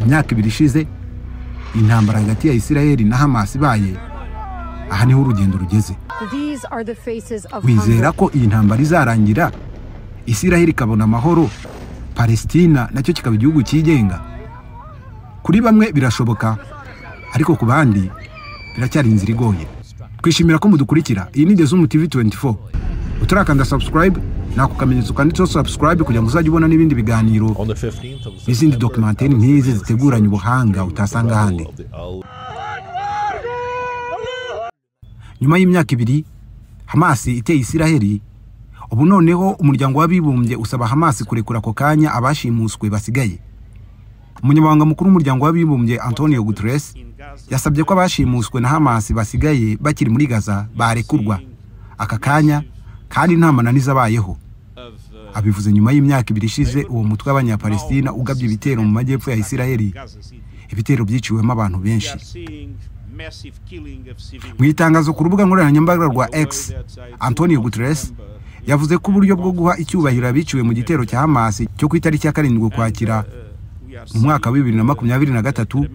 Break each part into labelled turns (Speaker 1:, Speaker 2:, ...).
Speaker 1: imyaka 2 ishize intambara hagati ya Isiraheli na Hamas ibaye, aha niho urugendo rugeze. Wizera ko iyi ntambara izarangira Isiraheli ikabona amahoro, Palestina nacyo kikaba igihugu cyigenga? Kuri bamwe birashoboka, ariko ku bandi biracyari inzira igoye. Twishimira ko mudukurikira. Iyi ni The Zoom TV 24. Utarakanda subscribe nako kamenyetso kanditseho subscribe kugira ngo uzajye ubona n'ibindi biganiro n'izindi documentaire nk'izi ziteguranye ubuhanga utasanga ahandi. Nyuma y'imyaka 2 Hamas iteye Isiraheli, ubu noneho umuryango w'abibumbye usaba Hamas kurekura ako kanya abashimuswe basigaye. Umunyamabanga mukuru w'umuryango w'abibumbye Antonio Guterres yasabye ko abashimuswe na Hamas basigaye bakiri muri Gaza barekurwa aka kanya kandi nta mananiza abayeho. Abivuze nyuma y'imyaka 2 ishize uwo mutwe w'abanyapalestina ugabye ibitero mu majyepfo ya Isiraheli, ibitero byiciwemo abantu benshi. Mu itangazo ku rubuga nkoranyambaga rwa X, Antonio Guterres yavuze ko uburyo bwo guha icyubahiro abiciwe mu gitero cya Hamas cyo ku itariki ya 7 Ukwakira mu mwaka wa 2023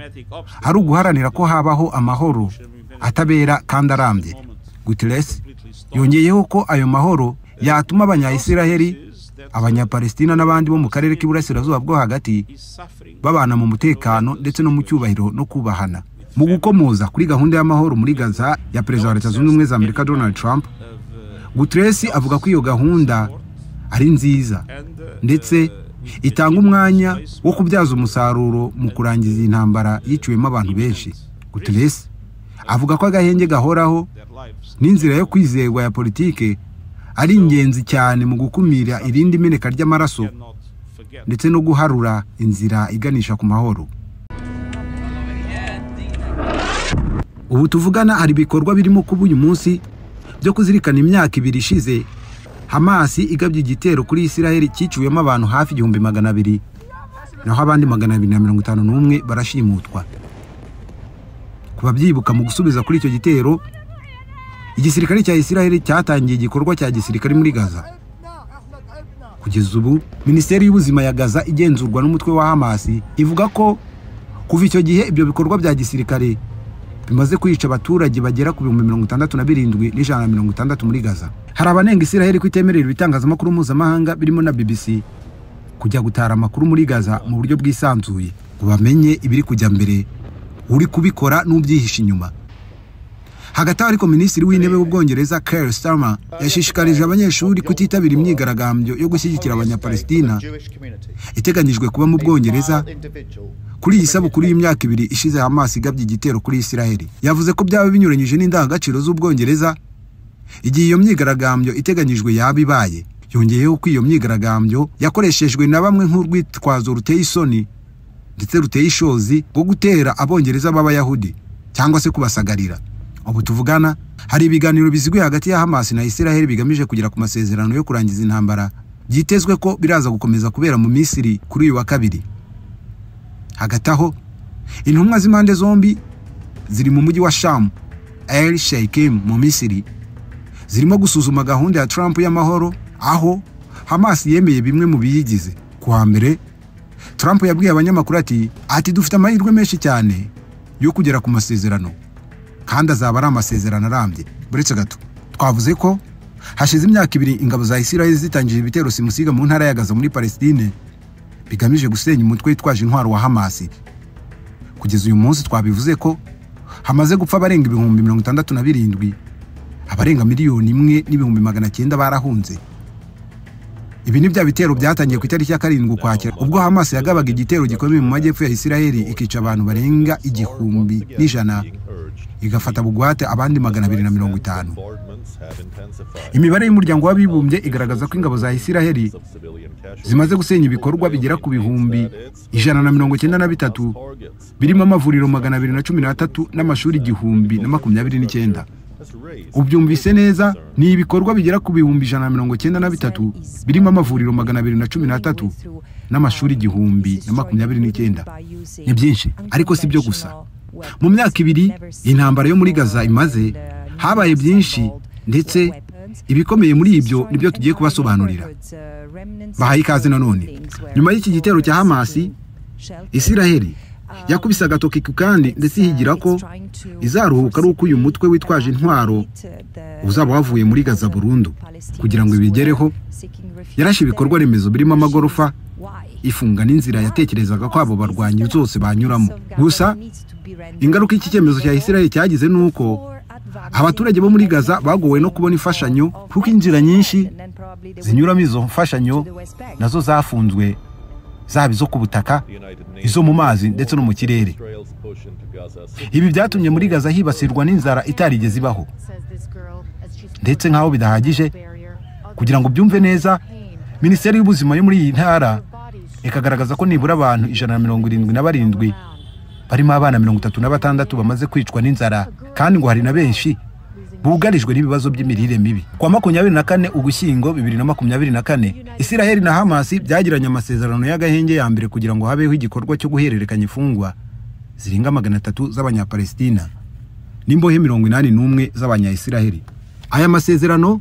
Speaker 1: hari uguharanira ko habaho amahoro atabera kandi arambye. Guterres yongeyeho ko ayo mahoro yatuma abanya-Isiraheli, abanya-Palestina n'abandi bo mu karere k'iburasirazuba bwo hagati babana mu mutekano ndetse no mu cyubahiro no kubahana. Mu gukomoza kuri gahunda y'amahoro muri Gaza ya Perezida wa Leta Zunze Ubumwe za Amerika Donald Trump, Guterres avuga ko iyo gahunda ari nziza ndetse itanga umwanya wo kubyaza umusaruro mu kurangiza intambara yiciwemo abantu benshi. Guterres avuga ko agahenge gahoraho n'inzira yo kwizerwa ya politike ari ingenzi cyane mu gukumira irindi meneka ry'amaraso ndetse no guharura inzira iganisha ku mahoro. Ubu tuvugana hari bikorwa birimo kuba uyu munsi byo kuzirikana imyaka 2 ishize Hamas igabye igitero kuri Isiraheli cyiciwemo abantu hafi 200, naho abandi 251 barashimutwa. Kubabyibuka mu gusubiza kuri icyo gitero, igisirikare cya Isiraheli cyatangiye igikorwa cya gisirikare muri Gaza. Kugeza ubu Minisiteri y'Ubuzima ya Gaza igenzurwa n'umutwe wa Hamas ivuga ko kuva icyo gihe ibyo bikorwa bya gisirikare bimaze kwica abaturage bagera ku 67,160 muri Gaza. Hari abanenga Isiraheli kwitemerera ibitangazamakuru mpuzamahanga birimo na BBC kujya gutara amakuru muri Gaza mu buryo bwisanzuye ngo bamenye ibiri kujya mbere, uri kubikora n'ubyihisha inyuma. Hagati ariko Minisitiri w'Intebe w'Ubwongereza Keir Starmer yashishikarije abanyeshuri kutitabira imyigaragambyo yo gushyigikira abanyapalestina iteganyijwe kuba mu Bwongereza kuri iyi sabukuru y'imyaka 2 ishize Hamas igabye igitero kuri Isiraheli. Yavuze ko byaba binyuranyije n'indangagaciro z'Ubwongereza igihe iyo myigaragambyo iteganyijwe yabibaye. Yongeyeho ko iyo myigaragambyo yakoreshejwe na bamwe nk'urwitwazo ruteye isoni ndetse ruteye ishozi bwo gutera abongereza b'Abayahudi cyangwa se kubasagarira. Ubu tuvugana hari ibiganiro biziguye hagati ya Hamas na Isiraheli bigamije kugera ku masezerano yo kurangiza intambara, byitezwe ko biraza gukomeza kubera mu Misiri kuri uyu wa 2. Hagati aho intumwa z'impande zombi ziri mu mujyi wa Sham El Sheikh mu Misiri zirimo gusuzuma gahunda ya Trump y'amahoro, aho Hamas yemeye bimwe mu biyigize. Kuwa mbere Trump yabwiye abanyamakuru ati dufite amahirwe menshi cyane yo kugera ku masezerano kandi azaba ari amasezerano arambye. Buretse gato twavuze ko hashize imyaka 2 ingabo za Isiraheli zitangije ibitero simusiga mu ntara ya Gaza muri Palestine bigamije gusenya umutwe witwaje intwaro wa Hamas. Kugeza uyu munsi twabivuze ko hamaze gupfa abarenga 67,000, abarenga 1,900,000 barahunze. Ibi ni bya bitero byatangiye ku itariki ya 7 Ukwakira ubwo Hamas yagabaga igitero gikomeye mu majyepfo ya Isiraheli ikica abantu barenga 1,100 igafata bugwate abandi 250. Imibare y'umuryango w'abibumbye igaragaza ko ingabo za Isiraheli zimaze gusenya ibikorwa bigera ku 193 birimo amavuriro 213 n'amashuri 1029. Ubyumvise neza, ni ibikorwa bigera ku 193 birimo amavuriro 213 n'amashuri 1029. Ni byinshi ariko si byo gusa. Mu myaka 2 intambara yo muri Gaza imaze habaye byinshi ndetse ibikomeye muri ibyo nibyo tugiye kubasobanurira. Bahaye ikaze nanone. Nyuma y'iki gitero cya Hamas, Isiraheli yakubise agatoki kandi ndetse higira ko izaruhuka ari uko uyu mutwe witwaje intwaro uzaba wavuye muri Gaza burundu. Kugira ngo ibigereho yarashe ibikorwa remezo birimo amagorofa, ifunga n'inzira yatekerezaga ko abo barwanyi zose banyuramo. Gusa ingaruka iki cyemezo cya Israel cyagize nuko abaturage bo muri Gaza bagowe no kubona imfashanyo, kuko inzira nyinshi zinyuramo izo mfashanyo nazo zafunzwe, zaba izo ku butaka, izo mu mazi ndetse no mu kirere. Ibi byatumye muri Gaza hibasirwa n'inzara itarigeze ibaho. Ndetse nk'aho bidahagije, kugira ngo byumve neza, Minisiteri y'Ubuzima yo muri iyi ntara ikagaragaza ko nibura abantu 177 barimo abana 36 bamaze kwicwa n'inzara, kandi ngo hari na benshi bugarijwe n'ibibazo by'imirire mibi. Kwa 24 Ugushyingo 2024, Israel na Hamas byagiranye amasezerano y'agahenge ya mbere kugira ngo habeho igikorwa cyo guhererekanya imfungwa zirenga 300 z'abanyapalestina n'imbohe 81 z'abanya-Israel. Aya masezerano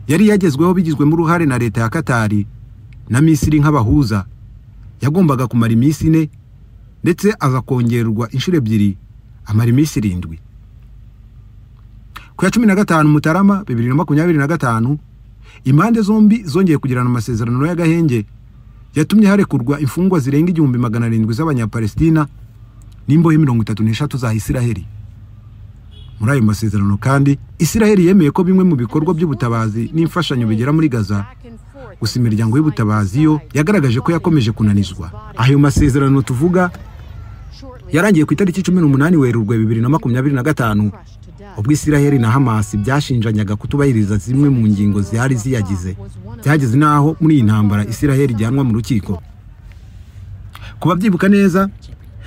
Speaker 1: yari yagezweho bigizwemo uruhare na leta ya Katari na Misiri nk'abahuza. Yagombaga kumara iminsi 4 ndetse azakongerwa inshuro 2, amara iminsi 7. Ku ya 15 Mutarama 2025, impande zombi zongeye kugirana amasezerano y'agahenge yatumye harekurwa imfungwa zirenga 1700 z'abanyapalestina n'imbohe 33 za Israel. Muri ayo masezerano kandi Israel yemeye ko bimwe mu bikorwa by'ubutabazi n'imfashanyo bigera muri Gaza, gusa imiryango y'ubutabazi yo yagaragaje ko yakomeje kunanizwa. Ayo masezerano tuvuga yarangiye ku itariki 18 Werurwe 2025, ubwo Israel na Hamas byashinjanyaga kutubahiriza zimwe mu ngingo zihari ziyagize. Byageze naho muri iyi ntambara Israel ijyanwa mu rukiko. Kuba byibuka neza,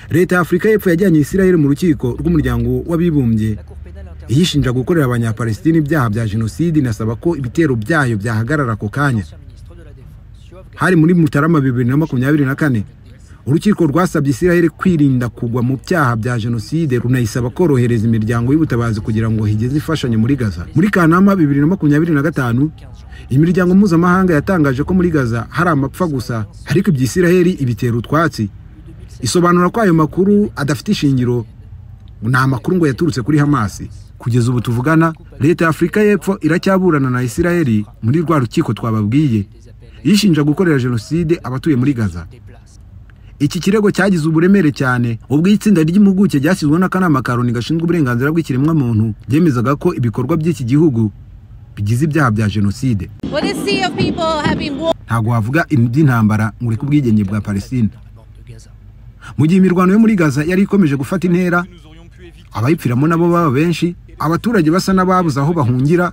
Speaker 1: leta ya Afurika y'Epfo yajyanye Israel mu rukiko rw'umuryango w'abibumbye yishinja gukorera abanyapalestina ibyaha bya jenoside, inasaba ko ibitero byayo byahagarara ako kanya. Hari muri Mutarama 2024, urukiko rwasabye Israel kwirinda kugwa mu byaha bya jenoside, runayisaba korohereza imiryango y'ubutabazi kugira ngo higeze ifashanyo muri Gaza. Muri Kanama 2025, imiryango mpuzamahanga yatangaje ko muri Gaza hari amapfa gusa, ariko iby'Israel ibitera utwatsi. Isobanura ko ayo makuru adafite ishingiro, nta makuru ngo yaturutse kuri Hamas. Kugeza ubu tuvugana, leta ya Afurika y'Epfo iracyaburana na Israel muri rwa rukiko twababwiye, yishinja gukorera jenoside abatuye muri Gaza. Iki kirego cyagize uburemere cyane ubwo itsinda ry'impuguke ryashyizweho n'akanama ka Loni gashinzwe uburenganzira bw'ikiremwa muntu byemezaga ko ibikorwa by'iki gihugu bigize ibyaha bya jenoside. Ntago wavuga iby'intambara muri kubwigenge bwa Palestina. Mu gihe imirwano yo muri Gaza yari ikomeje gufata intera, abayipfiramo nabo baba benshi, abaturage basa n'ababuze aho bahungira,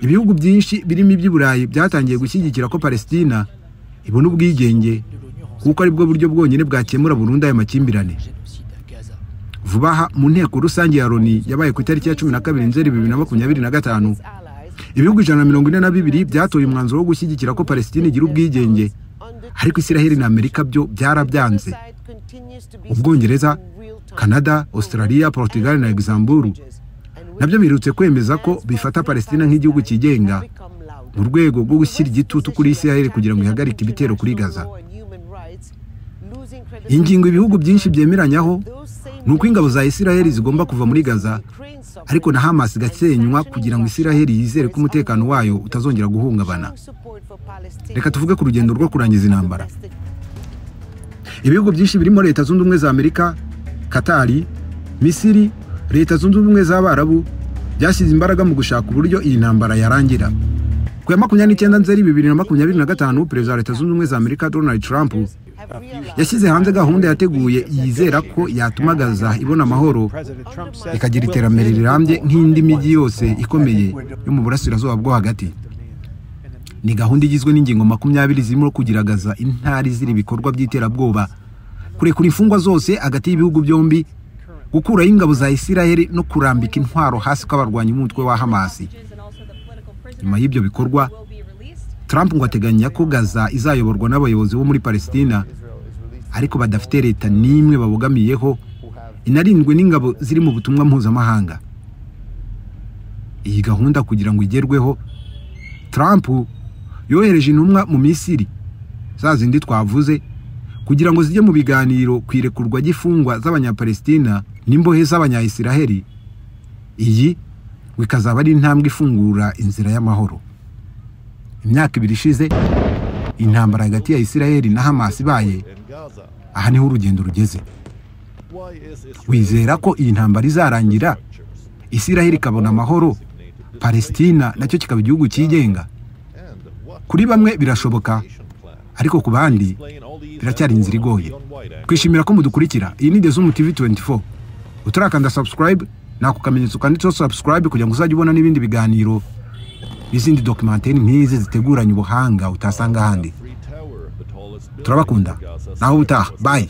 Speaker 1: ibihugu byinshi birimo iby'Iburayi byatangiye gushyigikira ko Palestina ibona ubwigenge, kuko ari bwo buryo bwonyine bwakemura burundu aya makimbirane. Vuba aha mu nteko rusange ya Loni yabaye ku itariki ya 12 Nzeri 2025, ibihugu 142 byatoye umwanzuro wo gushyigikira ko Palestina igira ubwigenge, ariko Israel na Amerika byo byarabyanze. Ubwongereza, Canada, Australia, Portugal na Luxembourg nabyo birutse kwemeza ko bifata Palestina nk'igihugu kigenga mu rwego rwo gushyira igitutu kuri Israel kugira ngo ihagarike ibitero kuri Gaza. Ingingo ibihugu byinshi byemeranyaho nuko ingabo za Israel zigomba kuva muri Gaza, ariko na Hamas gasenywa kugira ngo Israel yizere ko umutekano wayo utazongera guhungabana. Reka tuvuge ku rugendo rwo kurangiza intambara. Ibihugu byinshi birimo Leta Zunze Ubumwe za Amerika, Katari, Misiri, Leta Zunze Ubumwe z'Abarabu byashyize imbaraga mu gushaka uburyo iyi ntambara yarangira. Ku ya 29 Nzeri 2025, Perezida wa Leta Zunze Ubumwe za Amerika Donald Trump yashyize hanze gahunda yateguye yizera ko yatuma Gaza ibona amahoro ikagira iterambere rirambye nk'indi mijyi yose ikomeye yo mu burasirazuba bwo hagati. Ni gahunda igizwe n'ingingo 20 zirimo kugira Gaza intari ziri ibikorwa by'iterabwoba, kurekura imfungwa zose hagati y'ibihugu byombi, gukuraho ingabo za Israel no kurambika intwaro hasi kw'abarwanyi umutwe wa Hamas. Nyuma y'ibyo bikorwa, Trump ngo ateganya ko Gaza izayoborwa n'abayobozi bo muri Palestina, ariko badafite leta n'imwe babogamiyeho, inarindwe n'ingabo ziri mu butumwa mpuzamahanga. Iyi gahunda kugira ngo igerweho, Trump yohereje intumwa mu Misiri, za zindi twavuze, kugira ngo zijye mu biganiro kwirekurwa gifungwa z'abanyapalestina n'imbohe z'abanyayisiraheli. Iyi wikazaba ari intambwe ifungura inzira y'amahoro. Imyaka 2 ishize intambara hagati ya Isiraheli na Hamas ibaye, aha niho urugendo rugeze. Wizera ko iyi ntambara izarangira Isiraheli ikabona amahoro, Palestina nacyo kikaba igihugu cyigenga? Kuri bamwe birashoboka, ariko ku bandi biracyari inzira igoye. Twishimira ko mudukurikira. Iyi ni The Zoom TV 24. Utarakanda subscribe nako kamenyetso kanditseho subscribe kugira ngo uzajye ubona n'ibindi biganiro n'izindi documentaire nk'izi ziteguranye ubuhanga utasanga ahandi. Turabakunda. Naho utaha. Bye.